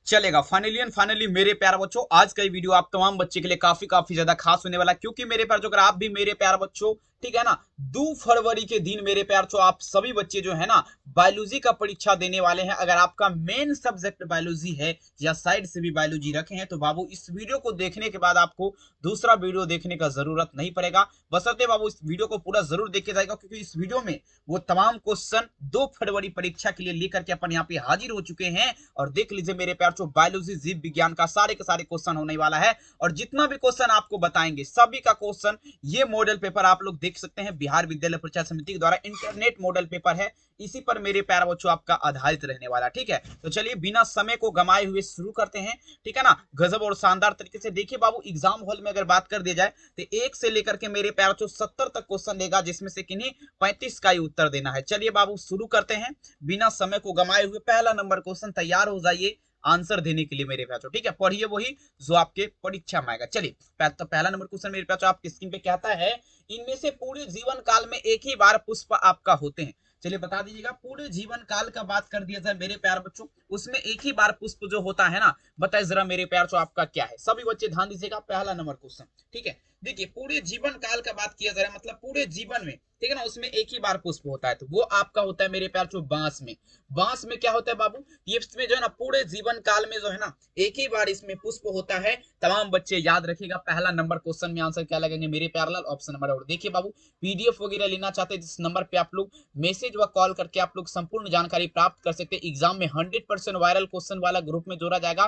चलेगा। फाइनली मेरे प्यारे बच्चों, आज का ये वीडियो आप तमाम बच्चे के लिए काफी ज्यादा खास होने वाला है, क्योंकि मेरे प्यार जो, अगर आप भी मेरे प्यार बच्चों, ठीक है ना, 2 फरवरी के दिन मेरे प्यार जो आप सभी बच्चे जो है ना बायोलॉजी का परीक्षा देने वाले हैं। अगर आपका मेन सब्जेक्ट बायोलॉजी है या साइड से भी बायोलॉजी रखे हैं तो बाबू इस वीडियो को देखने के बाद आपको दूसरा वीडियो देखने का जरूरत नहीं पड़ेगा। बशर्ते बाबू इस वीडियो को पूरा जरूर देखे जाएगा, क्योंकि इस वीडियो में वो तमाम क्वेश्चन 2 फरवरी परीक्षा के लिए लेकर के अपन यहाँ पे हाजिर हो चुके हैं। और देख लीजिए मेरे प्यार जो बायोलॉजी जीव विज्ञान का सारे के सारे क्वेश्चन होने वाला है, और जितना भी क्वेश्चन आपको बताएंगे सभी का क्वेश्चन ये मॉडल पेपर आप लोग देख सकते हैं, बिहार विद्यालय परीक्षा समिति के द्वारा इंटरनेट मॉडल पेपर है, इसी पर मेरे प्यार बच्चों आपका आधारित रहने वाला। ठीक है, तो चलिए बिना समय को गमाए हुए शुरू करते हैं। ठीक है ना, गजब और शानदार तरीके से देखिए बाबू, एग्जाम हॉल में अगर बात कर दिया जाए तो 1 से लेकर के मेरे प्यार बच्चों 70 तक क्वेश्चन देगा, जिसमें से किन्हीं 35 का ही उत्तर देना है। चलिए बाबू शुरू करते हैं बिना समय को गमाए हुए। पहला नंबर क्वेश्चन, तैयार हो जाइए आंसर देने के लिए मेरे प्याचो। ठीक है, पढ़िए वही जो आपके परीक्षा में आएगा। चलिए तो पहला नंबर क्वेश्चन मेरे प्याचो आपकी स्क्रीन पे कहता है, इनमें से पूरे जीवन काल में एक ही बार पुष्प आपका होते हैं। चलिए बता दीजिएगा, पूरे जीवन काल का बात कर दिया जाए मेरे प्यार बच्चों, उसमें एक ही बार पुष्प जो होता है ना, बताए जरा मेरे प्यार जो आपका क्या है। सभी बच्चे ध्यान दीजिएगा, पहला नंबर क्वेश्चन। ठीक है, देखिए पूरे जीवन काल का बात किया जा रहा है, मतलब पूरे जीवन में, ठीक है ना, उसमें एक ही बार पुष्प होता है, तो वो आपका होता है मेरे प्यार जो बांस में। बांस में क्या होता है बाबू, ये इसमें जो है ना पूरे जीवन काल में जो है ना एक ही बार इसमें पुष्प होता है। तमाम बच्चे याद रखिएगा, पहला नंबर क्वेश्चन में आंसर क्या लगेंगे मेरे प्यारलाल, ऑप्शन नंबर। और देखिए बाबू, पीडीएफ वगैरह लेना चाहते हैं जिस नंबर पे आप लोग मैसेज व कॉल करके आप लोग संपूर्ण जानकारी प्राप्त कर सकते हैं। एग्जाम में 100% वायरल क्वेश्चन वाला ग्रुप में जोड़ा जाएगा,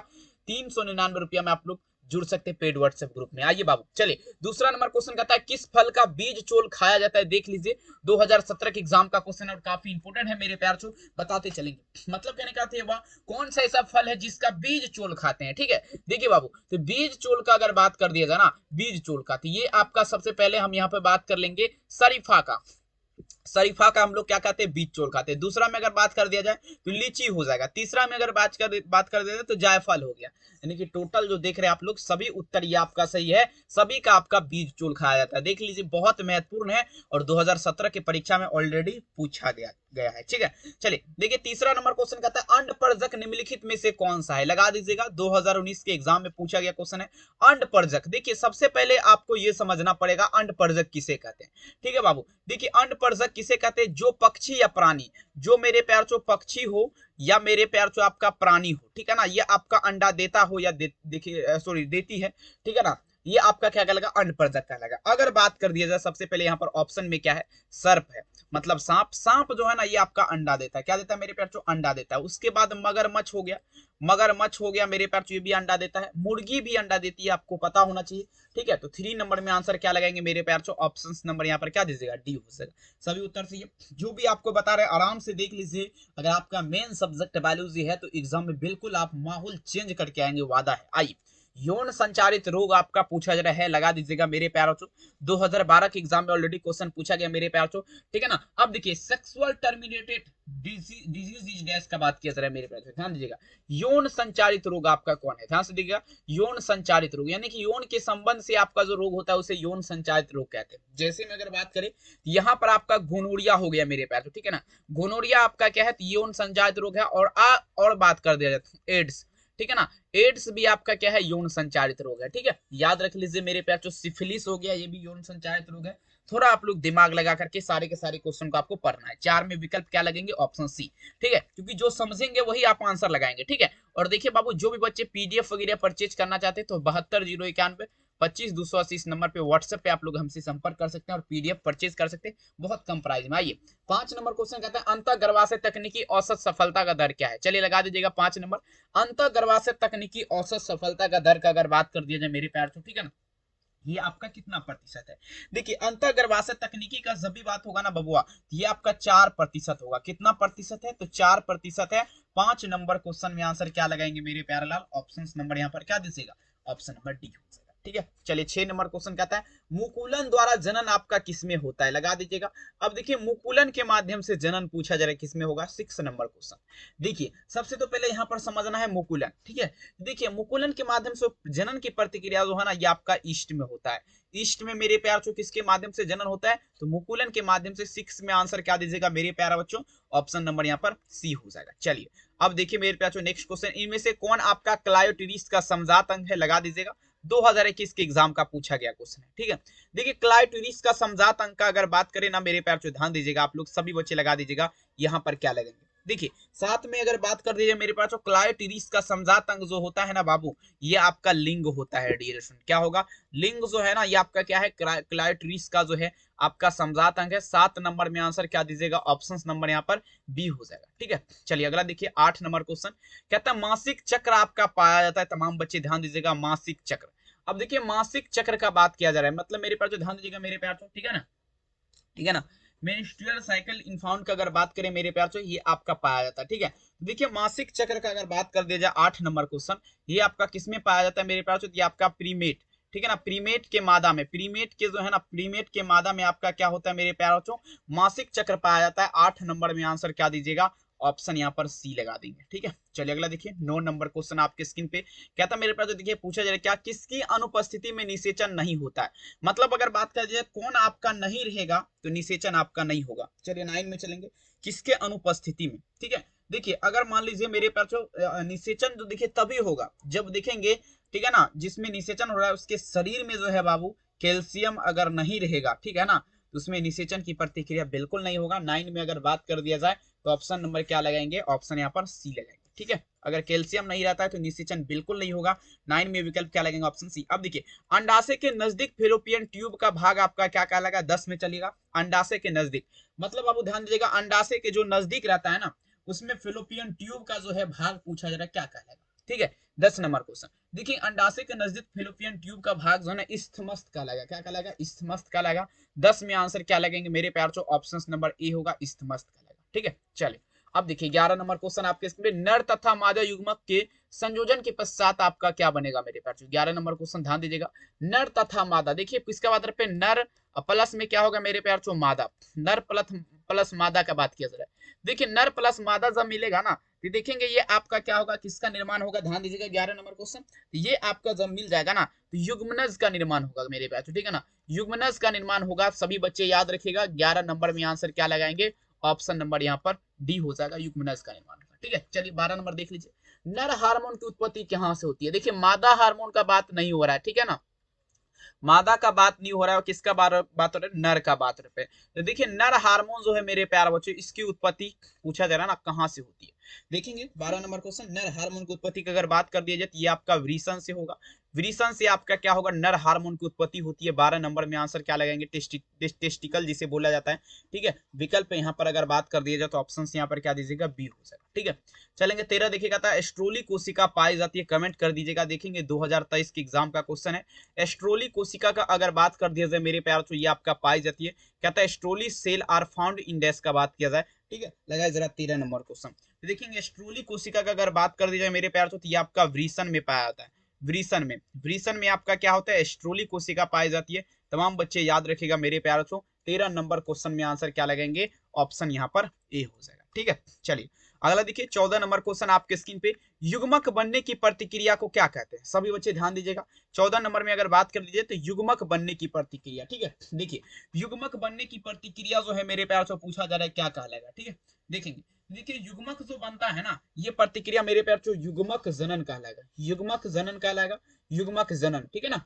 399 रुपया में आप लोग जुड़ सकते हैं पेड व्हाट्सएप ग्रुप में। आइए बाबू, चलिए दूसरा नंबर क्वेश्चन कहता है, किस फल का बीज चोल खाया जाता है। देख लीजिए 2017 के एग्जाम का क्वेश्चन और काफी इंपोर्टेंट है मेरे प्यार छो, बताते चलेंगे। मतलब कहने का थे वह कौन सा ऐसा फल है जिसका बीज चोल खाते हैं। ठीक है, देखिए बाबू, तो बीज चोल का अगर बात कर दिया जाए ना, बीज चोल का, तो ये आपका सबसे पहले हम यहाँ पे बात कर लेंगे शरीफा का। शरीफा का हम लोग क्या कहते हैं, बीज चोल खाते हैं। दूसरा में अगर बात कर दिया जाए तो लीची हो जाएगा। तीसरा में अगर बात कर दिया जाए तो जायफल हो गया। यानी कि टोटल जो देख रहे हैं आप लोग सभी उत्तर ये आपका सही है, सभी का आपका बीज चोल खाया जाता है। देख लीजिए बहुत महत्वपूर्ण है और 2017 की परीक्षा में ऑलरेडी पूछा गया है। ठीक है, चलिए देखिए तीसरा नंबर क्वेश्चन कहता है, अंडपरजक निम्नलिखित में से कौन सा है। लगा दीजिएगा, 2019 के एग्जाम में पूछा गया क्वेश्चन है अंडपरजक। देखिए सबसे पहले आपको यह समझना पड़ेगा अंडपरजक किसे कहते हैं। ठीक है बाबू, देखिए अंडपरजक किसे कहते हैं, जो पक्षी या प्राणी, जो मेरे प्यार जो पक्षी हो या मेरे प्यार जो आपका प्राणी हो, ठीक है ना, ये आपका अंडा देता हो या देखिए सॉरी देती है, ठीक है ना, ये आपका क्या कहलाएगा, अंडपरजक कहलाएगा। अगर बात कर दिया जाए सबसे पहले यहाँ पर ऑप्शन में क्या है, सर्प है, मतलब सांप। सांप जो है ना ये आपका अंडा देता है, क्या देता है मेरे प्यार जो, अंडा देता है। उसके बाद मगरमच्छ हो गया, मगरमच्छ हो गया मेरे प्यार ये भी अंडा देता है। मुर्गी भी अंडा देती है, आपको पता होना चाहिए। ठीक है, तो 3 नंबर में आंसर क्या लगाएंगे मेरे प्यार जो, ऑप्शन नंबर यहाँ पर क्या दीजिएगा, डी हो सकेगा। सभी उत्तर सही है, जो भी आपको बता रहे आराम से देख लीजिए। अगर आपका मेन सब्जेक्ट बायोलॉजी है तो एग्जाम में बिल्कुल आप माहौल चेंज करके आएंगे, वादा है। आइए, यौन संचारित रोग आपका पूछा जा रहा है, लगा दीजिएगा मेरे प्यारों चो, 2012 के एग्जाम में ऑलरेडी क्वेश्चन पूछा गया मेरे प्यारों चो। ठीक है ना, अब देखिए sexual terminated disease is dash का बात किया जा रहा है मेरे प्यारों, ध्यान दीजिएगा। यौन संचारित रोग आपका कौन है, ध्यान से देखिएगा, यौन संचारित रोग, यानी कि यौन के संबंध से आपका जो रोग होता है उसे यौन संचारित रोग कहते हैं। जैसे में अगर बात करें, यहाँ पर आपका गोनोरिया हो गया मेरे प्यारों, ठीक है ना, गोनोरिया आपका क्या है, यौन संचारित रोग है। और बात कर दिया जाता है एड्स, ठीक है ना, एड्स भी आपका क्या है, यौन संचारित रोग है। ठीक है, याद रख लीजिए मेरे प्यार जो सिफिलिस हो गया, ये भी यौन संचारित रोग है। थोड़ा आप लोग दिमाग लगा करके सारे के सारे क्वेश्चन को आपको पढ़ना है। 4 में विकल्प क्या लगेंगे, ऑप्शन सी। ठीक है, क्योंकि जो समझेंगे वही आप आंसर लगाएंगे। ठीक है, और देखिए बाबू, जो भी बच्चे पीडीएफ वगैरह परचेज करना चाहते हैं तो 720191 25 280 नंबर पे व्हाट्सएप पे आप लोग हमसे संपर्क कर सकते हैं और पीडीएफ परचेज कर सकते हैं बहुत कम प्राइस में। आइए 5 नंबर क्वेश्चन कहता है, अंतःगर्भाशय तकनीकी औसत सफलता का दर क्या है। चलिए लगा दीजिएगा 5 नंबर, अंतःगर्भाशय तकनीकी औसत सफलता का दर का अगर बात कर दिया जाए मेरे प्यार तो, ठीक है ना, ये आपका कितना प्रतिशत है। देखिए अंतःगर्भाशय तकनीकी का जब भी बात होगा ना बबुआ, ये आपका 4% होगा। कितना प्रतिशत है, तो 4% है। 5 नंबर क्वेश्चन में आंसर क्या लगाएंगे मेरे प्यारे लाल, ऑप्शन नंबर यहाँ पर क्या दीजिएगा, ऑप्शन नंबर डी हो जाएगा। ठीक है। चलिए 6 नंबर क्वेश्चन कहता है मुकुलन द्वारा जनन आपका किसमें होता है, लगा दीजिएगा। अब देखिए मुकुलन के माध्यम से जनन पूछा जा रहा है, किसमें होगा, 6 नंबर क्वेश्चन। देखिए सबसे तो पहले यहाँ पर समझना है मुकुलन, ठीक है। देखिए मुकुलन के माध्यम से जनन की प्रतिक्रिया जो है ना, ये आपका ईस्ट में होता है। ईस्ट में मेरे प्यार बच्चों किसके माध्यम से जनन होता है, तो मुकुलन के माध्यम से। 6 में आंसर क्या दीजिएगा मेरे प्यारा बच्चों, ऑप्शन नंबर यहाँ पर सी हो जाएगा। चलिए अब देखिए मेरे प्यार नेक्स्ट क्वेश्चन, इनमें से कौन आपका क्लायोटिरिस का समजात अंग है, लगा दीजिएगा। 2021 के एग्जाम का पूछा गया क्वेश्चन है, ठीक है। देखिए क्लायोटिरिस का समजात अंग का अगर बात करें ना मेरे प्यार ध्यान दीजिएगा, आप लोग सभी बच्चे लगा दीजिएगा यहाँ पर क्या लगेंगे। देखिए साथ में अगर बात कर दीजिए मेरे पास, क्लायोटिरिस का समजात अंग जो होता है ना बाबू, ये आपका लिंग होता है। डियर स्टूडेंट क्या होगा, लिंग जो है ना, ये आपका क्या है, क्लायोटिरिस का जो है आपका समजात अंग है। 7 नंबर में आंसर क्या दीजिएगा, ऑप्शन नंबर यहाँ पर बी हो जाएगा, ठीक है। चलिए अगला देखिए 8 नंबर क्वेश्चन कहता है मासिक चक्र आपका पाया जाता है, तमाम बच्चे ध्यान दीजिएगा, मासिक चक्र। अब देखिए मासिक चक्र का बात किया जा रहा है, मतलब मेरे पास जो ध्यान दीजिएगा मेरे प्यार, ठीक है ना, ठीक है ना। मेंस्ट्रुअल साइकिल इन्फाउंड का अगर बात करें मेरे प्यार, ये आपका पाया जाता है, ठीक है। देखिए मासिक चक्र का अगर बात कर दिया जाए 8 नंबर क्वेश्चन, ये आपका किसमें पाया जाता है मेरे प्यार, ये आपका प्रीमेट, ठीक है ना, प्रीमेट के मादा में, प्रीमेट के जो है ना, प्रीमेट के मादा में आपका क्या होता है मेरे प्यार बच्चों, मासिक चक्र पाया जाता है। 8 नंबर में आंसर क्या दीजिएगा, ऑप्शन यहाँ पर सी लगा देंगे, ठीक है। चलिए अगला देखिए 9 नंबर क्वेश्चन आपके स्क्रीन पे कहता है मेरे पास, देखिए पूछा जा रहा है क्या किसकी अनुपस्थिति में निषेचन नहीं होता है, मतलब अगर बात कर जाए कौन आपका नहीं रहेगा तो निषेचन आपका नहीं होगा। चलिए 9 में चलेंगे, किसके अनुपस्थिति में, ठीक है। देखिए अगर मान लीजिए मेरे पास निषेचन तो देखिए तभी होगा जब देखेंगे, ठीक है ना, जिसमें निषेचन हो रहा है उसके शरीर में जो है बाबू कैल्शियम अगर नहीं रहेगा, ठीक है ना, तो उसमें निषेचन की प्रतिक्रिया बिल्कुल नहीं होगा। 9 में अगर बात कर दिया जाए तो ऑप्शन नंबर क्या लगाएंगे, ऑप्शन यहाँ पर सी लगाएंगे, ठीक है। अगर कैल्शियम नहीं रहता है तो निषेचन बिल्कुल नहीं होगा। 9 में विकल्प क्या लगेगा, ऑप्शन सी। अब देखिए अंडाशय के नजदीक फेलोपियन ट्यूब का भाग आपका क्या कहलाएगा, 10 में चलेगा। अंडाशय के नजदीक मतलब आप ध्यान दीजिएगा, अंडाशय के जो नजदीक रहता है ना, उसमें फेलोपियन ट्यूब का जो है भाग पूछा जा रहा है, क्या कहलाएगा, ठीक है। 10 नंबर क्वेश्चन देखिए अंडाशय के नजदीक फेलोपियन ट्यूब का भाग जो है ना, इस्थमस्त कहलाएगा, क्या कहलाएगा, इस्थमस्त कहलाएगा। 10 में आंसर क्या लगेंगे मेरे प्यार, ऑप्शन नंबर ए होगा, इस्थमस्त कहलाएगा, ठीक है। चलिए अब देखिए 11 नंबर क्वेश्चन आपके इसमें, नर तथा मादा युग्मक के संयोजन के पश्चात आपका क्या बनेगा मेरे प्यार। 11 नंबर क्वेश्चन ध्यान दीजिएगा, नर तथा मादा, देखिए किसका बात पे, नर प्लस में क्या होगा मेरे प्यार, मादा, नर प्लस मादा का बात किया जा रहा है। देखिए नर प्लस मादा जब मिलेगा ना, तो देखेंगे ये आपका क्या होगा, किसका निर्माण होगा, ध्यान दीजिएगा 11 नंबर क्वेश्चन, ये आपका जब मिल जाएगा ना तो युग्मनज का निर्माण होगा मेरे प्यार, ठीक है ना, युग्मनज का निर्माण होगा। सभी बच्चे याद रखिएगा 11 नंबर में आंसर क्या लगाएंगे, ऑप्शन नंबर यहाँ पर डी हो जाएगा, युग्मनज का निर्माण होगा, ठीक है। चलिए 12 नंबर देख लीजिए, नर हार्मोन की उत्पत्ति कहाँ से होती है। देखिए मादा हार्मोन का बात नहीं हो रहा है, ठीक है ना, मादा का बात नहीं हो रहा है, किसका बात हो रहा है, नर का बात हो रहा है। तो देखिए नर हार्मोन जो है मेरे प्यार बच्चों, इसकी उत्पत्ति पूछा जा रहा है ना, कहाँ से होती है। देखेंगे 12 नंबर क्वेश्चन, नर हार्मोन की उत्पत्ति की अगर बात कर दिया जाए तो ये आपका वृषण से होगा। वृषण से आपका क्या होगा, नर हार्मोन की उत्पत्ति होती है। 12 नंबर में आंसर क्या लगाएंगे, टेस्टिकल जिसे बोला जाता है, ठीक है। विकल्प यहाँ पर अगर बात कर दिया जाए तो ऑप्शन यहाँ पर क्या दीजिएगा, बी हो जाएगा, ठीक है। चलेंगे 13 देखिएगा था, एस्ट्रोली कोशिका पाई जाती है, कमेंट कर दीजिएगा। देखेंगे 2023 के एग्जाम का क्वेश्चन है, एस्ट्रोली कोशिका का अगर बात कर दिया जाए मेरे प्यार तो ये आपका पाई जाती है। कहता है astroglial cell are found in dash का बात किया जाए, ठीक है। लगाए जरा 13 नंबर क्वेश्चन, तो देखेंगे एस्ट्रोली कोशिका का अगर बात कर दी जाए मेरे प्यार तो ये आपका वृषण में पाया जाता है। वृषण में आपका क्या होता है, एस्ट्रोली कोशिका पाई जाती है। तमाम बच्चे याद रखेगा मेरे प्यार, 13 नंबर क्वेश्चन में आंसर क्या लगेंगे, ऑप्शन यहाँ पर ए हो जाएगा, ठीक है। चलिए अगला देखिए 14 नंबर क्वेश्चन आपके स्क्रीन पे, युग्मक बनने की प्रतिक्रिया को क्या कहते हैं। सभी बच्चे ध्यान दीजिएगा, 14 नंबर में अगर बात कर लीजिए तो युग्मक बनने की प्रतिक्रिया, ठीक है। देखिए युग्मक बनने की प्रतिक्रिया जो है मेरे प्यार से पूछा जा रहा है, क्या कहलाएगा, ठीक है। देखेंगे देखिए युग्मक जो बनता है ना, ये प्रतिक्रिया मेरे प्यार से युग्मक जनन कहलाएगा, युग्मक जनन कहलाएगा, युग्मक जनन, ठीक है ना,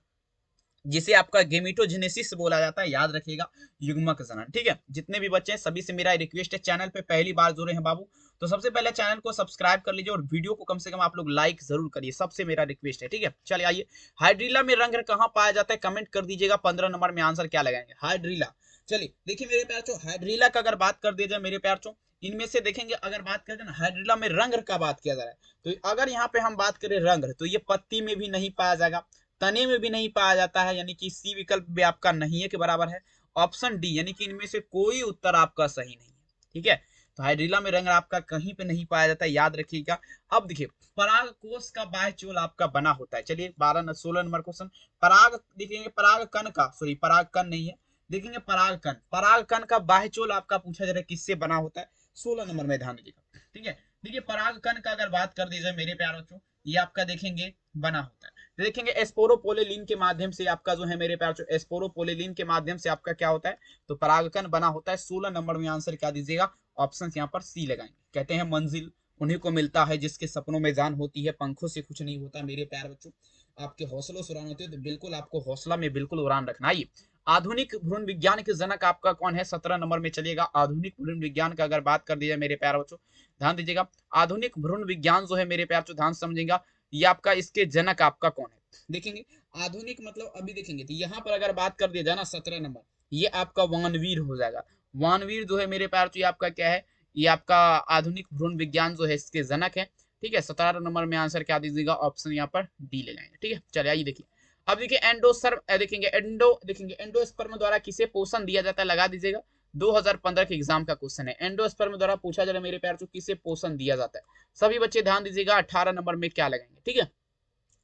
जिसे आपका गेमिटोजेनेसिस बोला जाता है, याद रखिएगा, युग्मक जनन, ठीक है। जितने भी बच्चे हैं सभी से मेरा रिक्वेस्ट है, चैनल पे पहली बार जुड़े हैं बाबू तो सबसे पहले चैनल को सब्सक्राइब कर लीजिए और वीडियो को कम से कम आप लोग लाइक जरूर करिए, सबसे मेरा रिक्वेस्ट है, ठीक है। चलिए आइए, हाइड्रीला में रंग कहाँ पाया जाता है, कमेंट कर दीजिएगा। 15 नंबर में आंसर क्या लगाएंगे, हाइड्रीला। चलिए देखिए मेरे प्यार हाइड्रीला का अगर बात कर दिया जाए मेरे प्यार इनमें से देखेंगे अगर बात करें ना, हाइड्रीला में रंग का बात किया जा रहा है, तो अगर यहाँ पे हम बात करें रंग, तो ये पत्ती में भी नहीं पाया जाएगा, तने में भी नहीं पाया जाता है, यानी कि सी विकल्प भी आपका नहीं है के बराबर है। ऑप्शन डी यानी कि इनमें से कोई उत्तर आपका सही नहीं है, ठीक है। तो हाइड्रिला में रंग आपका कहीं पे नहीं पाया जाता है, याद रखिएगा। अब देखिए पराग कोश का बाह्य चोल आपका बना होता है। चलिए 16 नंबर क्वेश्चन, पराग देखेंगे, पराग कण का, सॉरी पराग कण नहीं है, देखेंगे पराग कण, पराग कण का बाह्य चोल आपका पूछा जा रहा है किससे बना होता है, 16 नंबर में ध्यान दीजिएगा। ठीक है, देखिए पराग कण का अगर बात कर दी जाए मेरे प्यारे बच्चों, ये आपका देखेंगे बना होता है, देखेंगे एस्पोरोपोलिन के माध्यम से आपका जो है मेरे प्यारे बच्चों, एस्पोरोपोलिन के माध्यम से आपका क्या होता है, तो परागकण बना होता है। 16 नंबर में आंसर क्या दीजिएगा, ऑप्शन यहाँ पर सी लगाएंगे। कहते हैं मंजिल उन्हीं को मिलता है जिसके सपनों में जान होती है, पंखों से कुछ नहीं होता। मेरे प्यारे बच्चों आपके हौसलों से उड़ान होती है, तो बिल्कुल आपको हौसला में बिल्कुल उड़ान रखना। आइए आधुनिक भ्रूण विज्ञान के जनक आपका कौन है, 17 नंबर में चलिएगा। आधुनिक भ्रूण विज्ञान का अगर बात कर दी जाए मेरे प्यारे बच्चों, ध्यान दीजिएगा, आधुनिक भ्रूण विज्ञान जो है मेरे प्यारे बच्चों ध्यान समझेगा, ये आपका इसके जनक आपका कौन है। देखेंगे आधुनिक मतलब अभी देखेंगे तो यहाँ पर अगर बात कर दिया जाए ना 17 नंबर, ये आपका वानवीर हो जाएगा। वानवीर जो है मेरे प्यार तो ये आपका क्या है, ये आपका आधुनिक भ्रूण विज्ञान जो है इसके जनक है। ठीक है, 17 नंबर में आंसर क्या दीजिएगा, ऑप्शन यहाँ पर डी ले जाएंगे। ठीक है, चलिए आइए देखिए, अब देखिए एंडोस्पर्म, देखेंगे एंडोस्पर्म द्वारा किसे पोषण दिया जाता है, लगा दीजिएगा। 2015 के एग्जाम का क्वेश्चन है, एंडोस्पर्म द्वारा पूछा जा रहा है मेरे प्यार किसे पोषण दिया जाता है। सभी बच्चे ध्यान दीजिएगा, 18 नंबर में क्या लगाएंगे। ठीक है,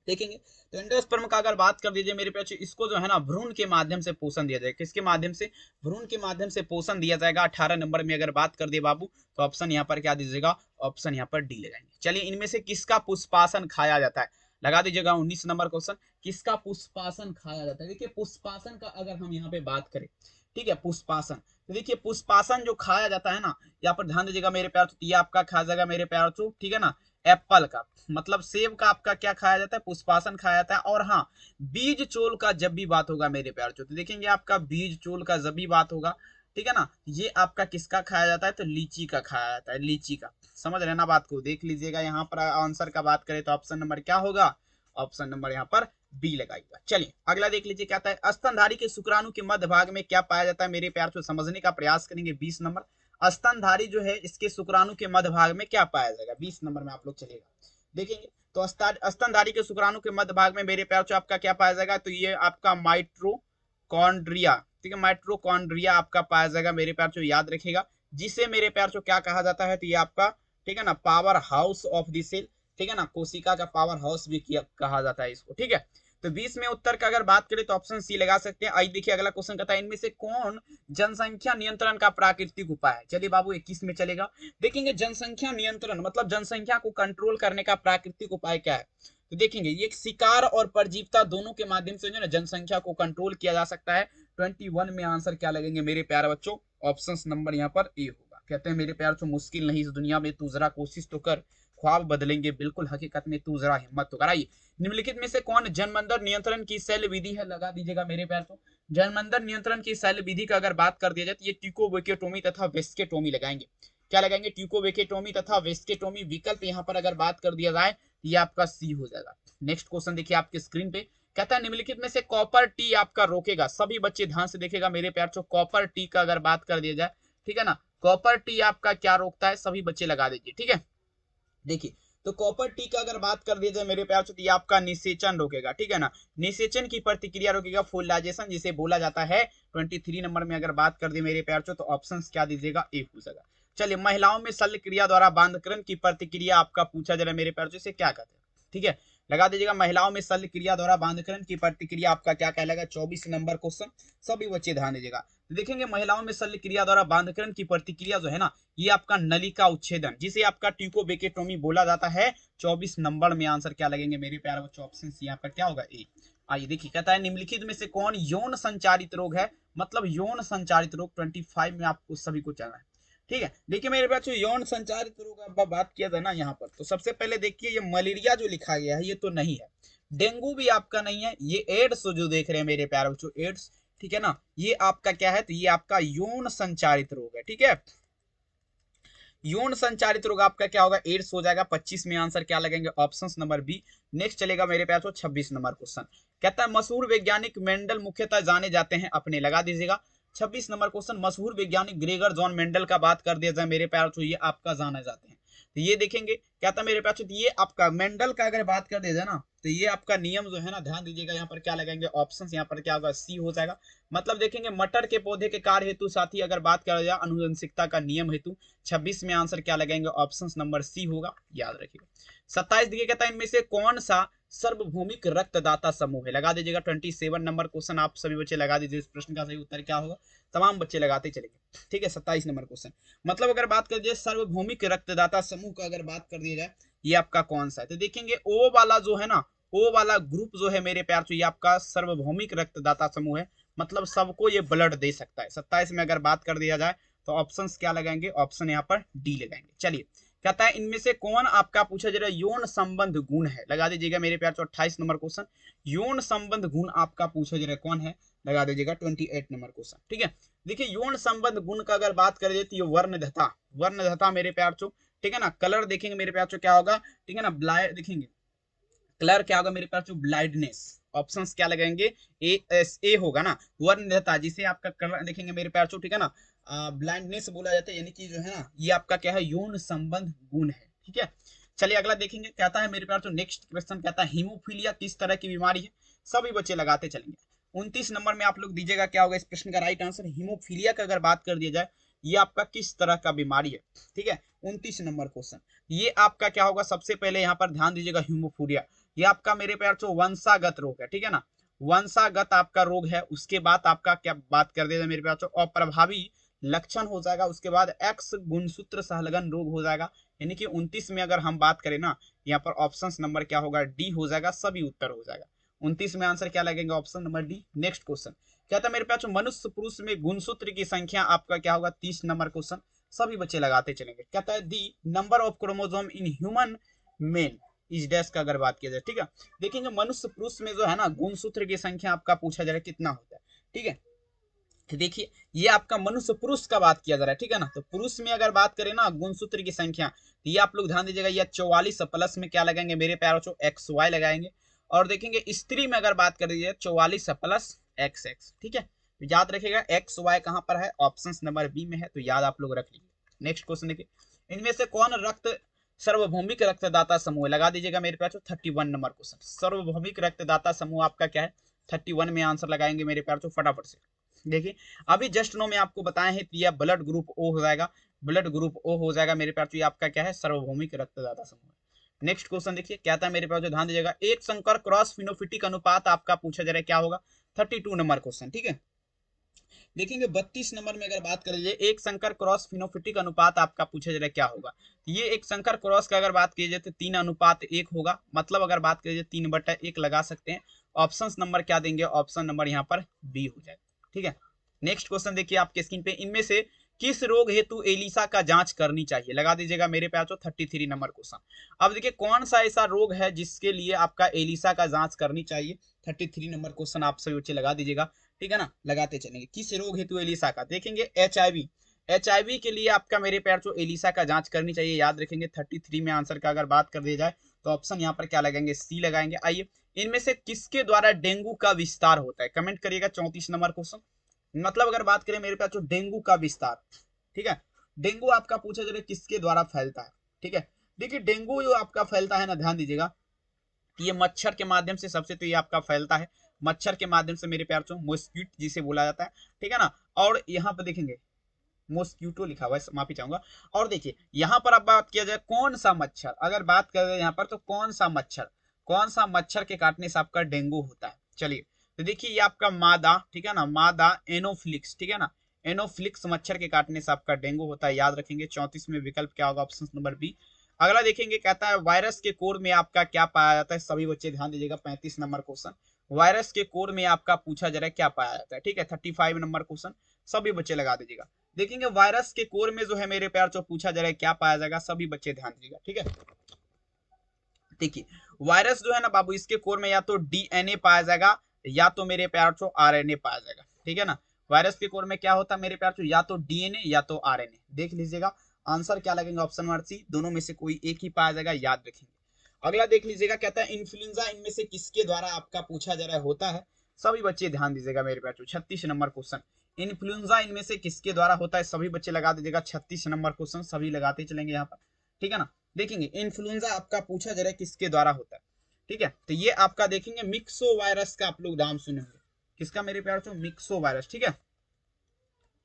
देखेंगे तो एंडोस्पर्म का अगर बात कर दीजिए मेरे प्यारे, इसको जो है ना भ्रूण के माध्यम से पोषण दिया जाएगा। किसके माध्यम से, भ्रूण के माध्यम से पोषण दिया जाएगा। 18 नंबर में अगर बात कर दिए बाबू, तो ऑप्शन यहाँ पर क्या दीजिएगा, ऑप्शन यहाँ पर डी लगाएंगे। चलिए इनमें से किसका पुष्पासन खाया जाता है, लगा दीजिएगा 19 नंबर क्वेश्चन, किसका पुष्पासन खाया जाता है। देखिए पुष्पासन का अगर हम यहाँ पे बात करें, ठीक है, पुष्पासन, तो देखिए पुष्पासन जो खाया जाता है ना, यहाँ पर ध्यान दीजिएगा मेरे प्यार, ये आपका खाया जाएगा मेरे प्यार, ठीक है ना, एप्पल का मतलब सेब का आपका क्या खाया जाता है, पुष्पासन खाया जाता है। और हाँ, बीज चोल का जब भी बात होगा मेरे प्यार, तो देखेंगे आपका बीज चोल का जब भी बात होगा, ठीक है ना, ये आपका किसका खाया जाता है, तो लीची का खाया जाता है, लीची का। समझ रहे ना बात को, देख लीजिएगा यहाँ पर आंसर का बात करें तो ऑप्शन नंबर क्या होगा, ऑप्शन नंबर यहाँ पर बी लगाइएगा। चलिए अगला देख लीजिए क्या है, स्तनधारी के शुक्राणु के मध्य भाग में क्या पाया जाता है मेरे प्यार, तो समझने का प्रयास करेंगे। 20 नंबर स्तनधारी जो है इसके शुक्राणु के मध्य भाग में क्या पाया जाएगा, 20 नंबर में आप लोग चलेगा देखेंगे। तो स्तनधारी के शुक्राणु के मध्य भाग में मेरे प्यार आपका क्या पाया जाएगा, तो ये आपका माइटोकॉन्ड्रिया, ठीक है, माइटोकॉन्ड्रिया आपका पाया जाएगा मेरे प्यार, याद रखेगा, जिसे मेरे प्यार क्या कहा जाता है, तो ये आपका, ठीक है ना, powerhouse of the cell, ठीक है ना, कोशिका का पावर हाउस भी कहा जाता है इसको। ठीक है, तो 20 में उत्तर का अगर बात करें तो ऑप्शन सी लगा सकते हैं। आइए देखिए अगला क्वेश्चन कहता है, इनमें से कौन जनसंख्या नियंत्रण का प्राकृतिक उपाय है। चलिए बाबू 21 में चलेगा, देखेंगे जनसंख्या नियंत्रण मतलब जनसंख्या को कंट्रोल करने का प्राकृतिक उपाय क्या है, तो देखेंगे ये शिकार और परजीवता दोनों के माध्यम से जो है जनसंख्या को कंट्रोल किया जा सकता है। 21 में आंसर क्या लगेंगे मेरे प्यारे बच्चों, ऑप्शन नंबर यहाँ पर ए होगा। कहते हैं मेरे प्यारे बच्चों मुश्किल नहीं इस दुनिया में, तू जरा कोशिश तो कर, ख्वाब बदलेंगे बिल्कुल हकीकत में, तू जरा हिम्मत तो कराइए। निम्नलिखित में से कौन जन्मंदर नियंत्रण की शैल विधि है, लगा दीजिएगा मेरे प्यार को। जन्मंदर नियंत्रण की शैल विधि का अगर बात कर दिया जाए तो ये ट्यूकोवेकेटोमी तथा वेस्केटोमी लगाएंगे। क्या लगाएंगे, ट्यूकोवेकेटोमी तथा वेस्केटोमी। विकल्प यहाँ पर अगर बात कर दिया जाए तो ये आपका सी हो जाएगा। नेक्स्ट क्वेश्चन देखिए आपके स्क्रीन पे, कहता है निम्नलिखित में से कॉपर टी आपका रोकेगा। सभी बच्चे ध्यान से देखेगा मेरे प्यार, कॉपर टी का अगर बात कर दिया जाए, ठीक है ना, कॉपर टी आपका क्या रोकता है, सभी बच्चे लगा दीजिए। ठीक है, देखिए तो कॉपर टी का अगर बात कर दिया जाए मेरे प्यार, तो ये आपका निषेचन रोकेगा। ठीक है ना, निषेचन की प्रतिक्रिया रोकेगा, फोलाइजेशन जिसे बोला जाता है। 23 नंबर में अगर बात कर दी मेरे प्यार, तो ऑप्शन क्या दीजिएगा, ए हो जाएगा। चलिए महिलाओं में शल्य क्रिया द्वारा बांधकरण की प्रतिक्रिया आपका पूछा जा रहा है मेरे प्यार, इसे क्या कहते हैं, ठीक है, लगा दीजिएगा। महिलाओं में शल्य क्रिया द्वारा बांधकरण की प्रतिक्रिया आपका क्या कहलाएगा, 24 नंबर क्वेश्चन, सभी बच्चे ध्यान दीजिएगा। देखेंगे महिलाओं में शल्य क्रिया द्वारा बांधकरण की प्रतिक्रिया जो है ना, ये आपका नलिका उच्छेदन जिसे आपका ट्यूकोवेकेटोमी बोला जाता है। 24 नंबर में आंसर क्या लगेंगे मेरे प्यारे बच्चों, ऑप्शन सी यहाँ पर क्या होगा, ए। आइए देखिए कहता है निम्नलिखित में से कौन यौन संचारित रोग है, मतलब यौन संचारित रोग 25 में आपको सभी को चलना है। ठीक है, देखिए मेरे बच्चों यौन संचारित रोग का बात किया था ना यहाँ पर, तो सबसे पहले देखिए ये मलेरिया जो लिखा गया है ये तो नहीं है, डेंगू भी आपका नहीं है, ये एड्स जो देख रहे हैं मेरे प्यारे बच्चों, एड्स, ठीक है ना, ये आपका क्या है, तो ये आपका यौन संचारित रोग है। ठीक है, यौन संचारित रोग आपका क्या होगा, एड्स हो जाएगा। 25 में आंसर क्या लगेंगे, ऑप्शन नंबर बी। नेक्स्ट चलेगा मेरे प्यार, 26 नंबर क्वेश्चन कहता है मशहूर वैज्ञानिक मेंडल मुख्यतः जाने जाते हैं अपने, लगा दीजिएगा। 26 नंबर क्वेश्चन, मशहूर वैज्ञानिक ग्रेगर जॉन मेंडल का बात कर दिया जाए मेरे प्यार, तो ये आपका जाने जाते हैं। तो ये देखेंगे क्या था मेरे पास, ये आपका मेंडल का अगर बात कर दिया जाए ना, तो ये आपका नियम जो है ना, ध्यान दीजिएगा यहाँ पर क्या लगाएंगे ऑप्शंस, यहाँ पर क्या होगा सी हो जाएगा। मतलब देखेंगे मटर के पौधे के कार्य हेतु साथ ही अगर बात करा जाए अनुवंशिकता का नियम हेतु 26 में आंसर क्या लगाएंगे ऑप्शन नंबर सी होगा, याद रखिएगा। 27 देखिए कहता है इनमें से कौन सा सार्वभौमिक रक्तदाता समूह है, लगा दीजिएगा 27 नंबर क्वेश्चन आप सभी बच्चे लगा दीजिए। इस प्रश्न का सही उत्तर क्या होगा, तमाम बच्चे लगाते चलेंगे, ठीक है। 27 नंबर क्वेश्चन, मतलब अगर बात कर दिए सार्वभौमिक रक्तदाता समूह का अगर बात कर दिया जाए ये आपका कौन सा है, तो देखेंगे ओ वाला जो है ना, ओ वाला ग्रुप जो है मेरे प्यार, ये आपका सार्वभौमिक रक्तदाता समूह है, मतलब सबको ये ब्लड दे सकता है। 27 में अगर बात कर दिया जाए तो ऑप्शंस क्या लगाएंगे, ऑप्शन यहाँ पर डी लगाएंगे। चलिए कहता है इनमें से कौन आपका पूछा जा रहा है यौन संबंध गुण है, लगा दीजिएगा मेरे प्यार 28 नंबर क्वेश्चन, यौन संबंध गुण आपका पूछा जा रहा है कौन है, लगा दीजिएगा 28 नंबर क्वेश्चन, ठीक है। देखिए यौन संबंध गुण का अगर बात कर देती है वर्णधता, वर्णधता मेरे प्यार चो, ठीक है ना। कलर देखेंगे मेरे प्यार चो क्या होगा, ठीक है ना, ब्लाइंड देखेंगे कलर क्या होगा मेरे पास जो ब्लाइंडनेस, ऑप्शंस क्या लगाएंगे ए होगा ना, वर्णधता जिसे आपका कलर देखेंगे मेरे प्यार चो, ठीक है ना, ब्लाइंडनेस बोला जाता है, यानी कि जो है ना ये आपका क्या है यौन संबंध गुण है, ठीक है। चलिए अगला देखेंगे कहता है मेरे प्यार चो नेक्स्ट क्वेश्चन कहता है हीमोफीलिया किस तरह की बीमारी है, सभी बच्चे लगाते चलेंगे। 29 नंबर में आप लोग दीजिएगा क्या होगा इस प्रश्न का राइट आंसर, हीमोफीलिया का अगर बात कर दिया जाए ये आपका किस तरह का बीमारी है, ठीक है। 29 नंबर क्वेश्चन, ये आपका क्या होगा, सबसे पहले यहाँ पर ध्यान दीजिएगा हीमोफीलिया ये आपका मेरे प्यार चो वंशागत रोग है, ठीक है ना, वंशागत आपका रोग है। उसके बाद आपका क्या बात कर दिया मेरे प्यार चो अप्रभावी लक्षण हो जाएगा, उसके बाद एक्स गुणसूत्र सहलगन रोग हो जाएगा, यानी कि 29 में अगर हम बात करें ना यहाँ पर ऑप्शन नंबर क्या होगा डी हो जाएगा, सभी उत्तर हो जाएगा। 29 में आंसर क्या लगेगा option number D. Next question कहता है मेरे पास मनुष्य पुरुष में गुणसूत्र की संख्या आपका क्या होगा 30 नंबर क्वेश्चन, सभी बच्चे लगाते चलेंगे। कहता है the number of chromosome in human men is dash का अगर बात किया जाए, ठीक है। देखेंगे मनुष्य पुरुष में जो है ना गुणसूत्र की संख्या आपका पूछा जा रहा है कितना होता है, ठीक है। तो देखिए ये आपका मनुष्य पुरुष का बात किया जा रहा है, ठीक है ना, तो पुरुष में अगर बात करें ना गुणसूत्र की संख्या, तो ये आप लोग ध्यान दीजिएगा ये 44 प्लस में क्या लगाएंगे मेरे प्यारों चो एक्स वाई लगाएंगे। और देखेंगे स्त्री में अगर बात कर दीजिए 44 प्लस एक्स एक्स, ठीक है। तो याद रखिएगा एक्स वाई कहां पर है, ऑप्शन नंबर बी में है, तो याद आप लोग रख लीजिए। नेक्स्ट क्वेश्चन देखिए इनमें से कौन रक्त सार्वभौमिक रक्तदाता समूह, लगा दीजिएगा मेरे पास 31 नंबर क्वेश्चन, सार्वभौमिक रक्तदाता समूह आपका क्या है 31 में आंसर लगाएंगे मेरे प्यार चो फटाफट से। देखिए अभी जस्ट नो में आपको बताए हैं यह ब्लड ग्रुप ओ हो जाएगा, ब्लड ग्रुप ओ हो जाएगा मेरे प्यार चो, ये आपका क्या है सार्वभौमिक रक्तदाता समूह। नेक्स्ट क्वेश्चन देखिए कहता है मेरे पास जो ध्यान दीजिएगा एक संकर क्रॉस फिनोफिटिक अनुपात आपका पूछा जा रहा है क्या होगा 32 नंबर क्वेश्चन, ठीक है। देखेंगे 32 नंबर में अगर बात करें एक संकर क्रॉस फिनोफिटिक अनुपात आपका पूछा जा रहा है क्या होगा, ये एक संकर क्रॉस का अगर बात की जाए तो 3:1 होगा, मतलब अगर बात करिए 3/1 लगा सकते हैं। ऑप्शन नंबर क्या देंगे, ऑप्शन नंबर यहाँ पर बी हो जाएगा, ठीक है। नेक्स्ट क्वेश्चन देखिए आपके स्क्रीन पे इनमें से किस रोग हेतु एलिसा का जांच करनी चाहिए, लगा दीजिएगा मेरे प्यार 33 नंबर क्वेश्चन। अब देखिए कौन सा ऐसा रोग है जिसके लिए आपका एलिसा का जांच करनी चाहिए, 33 नंबर क्वेश्चन आप सभी बच्चे लगा दीजिएगा, ठीक है ना, लगाते चलेंगे। किस रोग हेतु एलिसा का, देखेंगे एचआईवी, एचआईवी के लिए आपका मेरे प्यार चो एलिसा का जांच करनी चाहिए, याद रखेंगे 33 में आंसर का अगर बात कर दिया जाए तो ऑप्शन यहाँ पर क्या लगाएंगे सी लगाएंगे। आइए इनमें से किसके द्वारा डेंगू का विस्तार होता है, कमेंट करिएगा 34 नंबर क्वेश्चन। मतलब अगर बात करें मेरे पास जो डेंगू का विस्तार, ठीक है, डेंगू आपका पूछा जा रहा है किसके द्वारा फैलता है, ठीक है। देखिए डेंगू जो आपका फैलता है ना, ध्यान दीजिएगा ये मच्छर के माध्यम से सबसे तो ये आपका फैलता है, मच्छर के माध्यम से मेरे प्यार चो मॉस्किटो जिसे बोला जाता है, ठीक है ना। और यहाँ पर देखेंगे मॉस्किटो लिखा हुआ है, माफी चाहूंगा। और देखिए यहाँ पर अब बात किया जाए कौन सा मच्छर, अगर बात करें यहाँ पर तो कौन सा मच्छर के काटने से आपका डेंगू होता है। चलिए तो देखिए ये आपका मादा, ठीक है ना, मादा एनोफ्लिक्स, ठीक है ना, एनोफ्लिक्स मच्छर के काटने से आपका डेंगू होता है, याद रखेंगे। 34 में विकल्प क्या होगा, ऑप्शन नंबर बी। अगला देखेंगे कहता है वायरस के कोर में आपका क्या पाया जाता है, सभी बच्चे ध्यान दीजिएगा 35 नंबर क्वेश्चन, वायरस के कोर में आपका पूछा जा रहा है क्या पाया जाता है, ठीक है। 35 नंबर क्वेश्चन सभी बच्चे लगा दीजिएगा। देखेंगे वायरस के कोर में जो है मेरे प्यार जो पूछा जा रहा है क्या पाया जाएगा, सभी बच्चे ध्यान दीजिएगा, ठीक है। देखिए वायरस जो है ना बाबू इसके कोर में या तो डीएनए पाया जाएगा या तो मेरे प्यार चो आरएनए पाया जाएगा, ठीक है ना। वायरस के कोर में क्या होता है मेरे प्यार चो, या तो डीएनए या तो आरएनए, देख लीजिएगा आंसर क्या लगेगा ऑप्शन नंबर सी, दोनों में से कोई एक ही पाया जाएगा, याद रखेंगे। अगला देख लीजिएगा कहता है इन्फ्लुएंजा इनमें से किसके द्वारा आपका पूछा जा रहा है होता है, सभी बच्चे ध्यान दीजिएगा मेरे प्यार चो। 36 नंबर क्वेश्चन, इन्फ्लुएंजा इनमें से किसके द्वारा होता है, सभी बच्चे लगा दीजिएगा 36 नंबर क्वेश्चन, सभी लगाते चलेंगे यहाँ पर। ठीक है ना। देखेंगे इन्फ्लुएंजा आपका पूछा जा रहा है किसके द्वारा होता है, ठीक है। तो ये आपका देखेंगे मिक्सो वायरस का आप लोग नाम सुने होंगे, किसका मेरे प्यार से, मिक्सो वायरस, ठीक है।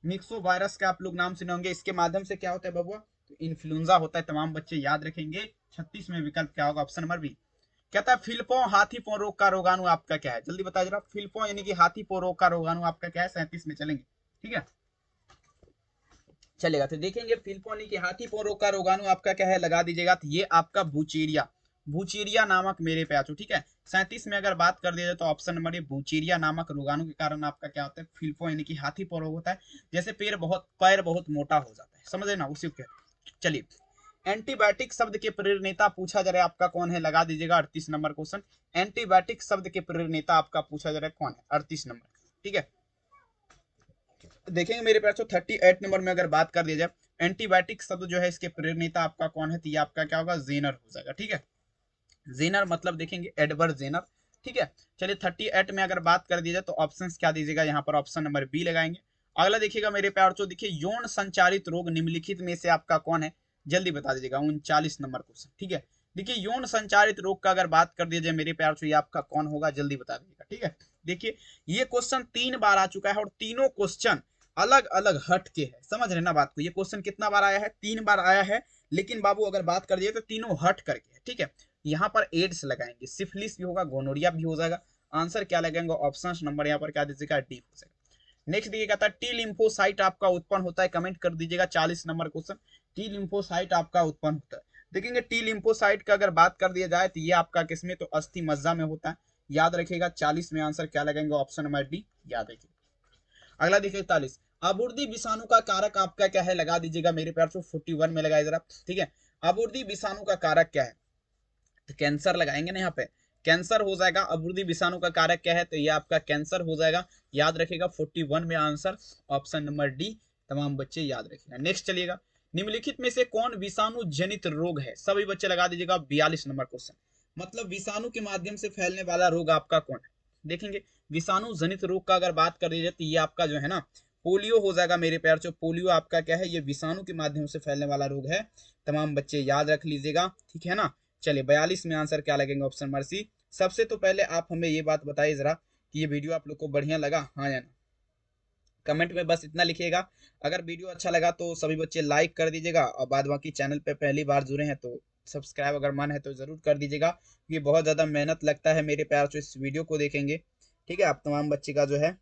मिक्सो वायरस का आप लोग नाम सुने होंगे। इसके माध्यम से क्या होता है बबुआ, तो इन्फ्लुएंजा होता है, तमाम बच्चे याद रखेंगे। 36 में विकल्प क्या होगा, ऑप्शन नंबर बी। कहता है फिलपो हाथी पो रोग का रोगाणु आपका क्या है, जल्दी बताइए जरा। फिलपो यानी कि हाथी पो रोग का रोगाणु आपका क्या है, 37 में चलेंगे, ठीक है, चलेगा। तो देखेंगे फिलपो यानी कि हाथी पो रोग का रोगाणु आपका क्या है, लगा दीजिएगा। तो ये आपका बुचेरिया, बुचेरिया नामक मेरे प्याचो, ठीक है। 37 में अगर बात कर दिया जाए तो ऑप्शन नंबर ये बुचेरिया नामक रोगाणु के कारण आपका क्या होता है, फिलपो यानी कि हाथी पो रोग होता है। जैसे पैर बहुत मोटा हो जाता है, समझ रहे ना, उसी के। चलिए, एंटीबायोटिक शब्द के प्रेरणेता पूछा जा रहा है आपका कौन है, लगा दीजिएगा 38 नंबर क्वेश्चन। एंटीबायोटिक शब्द के प्रेरणेता आपका पूछा जा रहा है कौन है, 38 नंबर, ठीक है। देखेंगे मेरे पास 38 नंबर में अगर बात कर दिया जाए एंटीबायोटिक शब्द जो है इसके प्रेरणेता आपका कौन है, तो ये आपका क्या होगा, जेनर हो जाएगा, ठीक है। जेनर मतलब देखेंगे एडवर्ड जेनर, ठीक है। चलिए 38 में अगर बात कर दी जाए तो ऑप्शन क्या दीजिएगा, यहाँ पर ऑप्शन नंबर बी लगाएंगे। अगला देखिएगा मेरे प्यार तो देखिए यौन संचारित रोग निम्नलिखित में से आपका कौन है, जल्दी बता दीजिएगा। 39 नंबर क्वेश्चन, ठीक है। देखिए यौन संचारित रोग का अगर बात कर दिया जाए मेरे प्यार तो ये आपका कौन होगा, जल्दी बता दीजिएगा, ठीक है। देखिए ये क्वेश्चन 3 बार आ चुका है और तीनों क्वेश्चन अलग अलग हट के है, समझ रहे ना बात को। ये क्वेश्चन कितना बार आया है, 3 बार आया है, लेकिन बाबू अगर बात कर दिए तो तीनों हट करके है, ठीक है। यहाँ पर एड्स लगाएंगे, सिफिलिस भी होगा, गोनोरिया भी हो जाएगा। आंसर क्या लगेगा, ऑप्शन नंबर यहाँ पर क्या दीजिएगा, डी हो जाएगा। नेक्स्ट देखिए कहता है टी लिम्फोसाइट आपका उत्पन्न होता है, कमेंट कर दीजिएगा 40 नंबर क्वेश्चन। टी लिम्फोसाइट आपका उत्पन्न होता है, देखेंगे टी लिम्फोसाइट का अगर बात कर दिया जाए तो ये आपका किसमें, तो अस्थि मज्जा में होता है, याद रखिएगा। 40 में आंसर क्या लगेगा, ऑप्शन नंबर डी, याद रखिएगा। अगला देखिए 41, अबुर्दी विषाणु का कारक आपका क्या है, लगा दीजिएगा मेरे प्यार से। 41 में लगाए जरा, ठीक है। अबुर्दी विषाणु का कारक क्या है, तो कैंसर लगाएंगे ना यहाँ पे, कैंसर हो जाएगा। अबुर्दी विषाणु का कारक क्या है, तो ये आपका कैंसर हो जाएगा, याद रखिएगा। 41 में आंसर ऑप्शन नंबर डी, तमाम बच्चे याद रखिएगा। नेक्स्ट चलिएगा, निम्नलिखित में से कौन विषाणु जनित रोग है, सभी बच्चे लगा दीजिएगा। 42 नंबर क्वेश्चन, मतलब विषाणु के माध्यम से फैलने वाला रोग आपका कौन है। देखेंगे विषाणु जनित रोग का अगर बात कर दीजिए तो ये आपका जो है ना पोलियो हो जाएगा मेरे प्यार से। पोलियो आपका क्या है, ये विषाणु के माध्यम से फैलने वाला रोग है, तमाम बच्चे याद रख लीजिएगा, ठीक है ना। चलिए 42 में आंसर क्या लगेगा, ऑप्शन नंबर सी। सबसे तो पहले आप हमें ये बात बताइए जरा कि ये वीडियो आप लोग को बढ़िया लगा, हाँ या ना। कमेंट में बस इतना लिखिएगा। अगर वीडियो अच्छा लगा तो सभी बच्चे लाइक कर दीजिएगा, और बाद बाकी चैनल पे पहली बार जुड़े हैं तो सब्सक्राइब अगर मन है तो जरूर कर दीजिएगा, क्योंकि बहुत ज़्यादा मेहनत लगता है मेरे प्यार से इस वीडियो को देखेंगे, ठीक है, आप तमाम बच्चे का जो है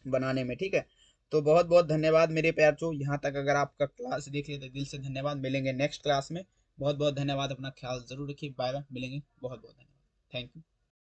बनाने में, ठीक है। तो बहुत बहुत धन्यवाद मेरे प्यार चो, यहाँ तक अगर आपका क्लास देख लिया तो दिल से धन्यवाद। मिलेंगे नेक्स्ट क्लास में, बहुत बहुत धन्यवाद, अपना ख्याल जरूर रखिए, बाय बाय, मिलेंगे, बहुत बहुत धन्यवाद, थैंक यू।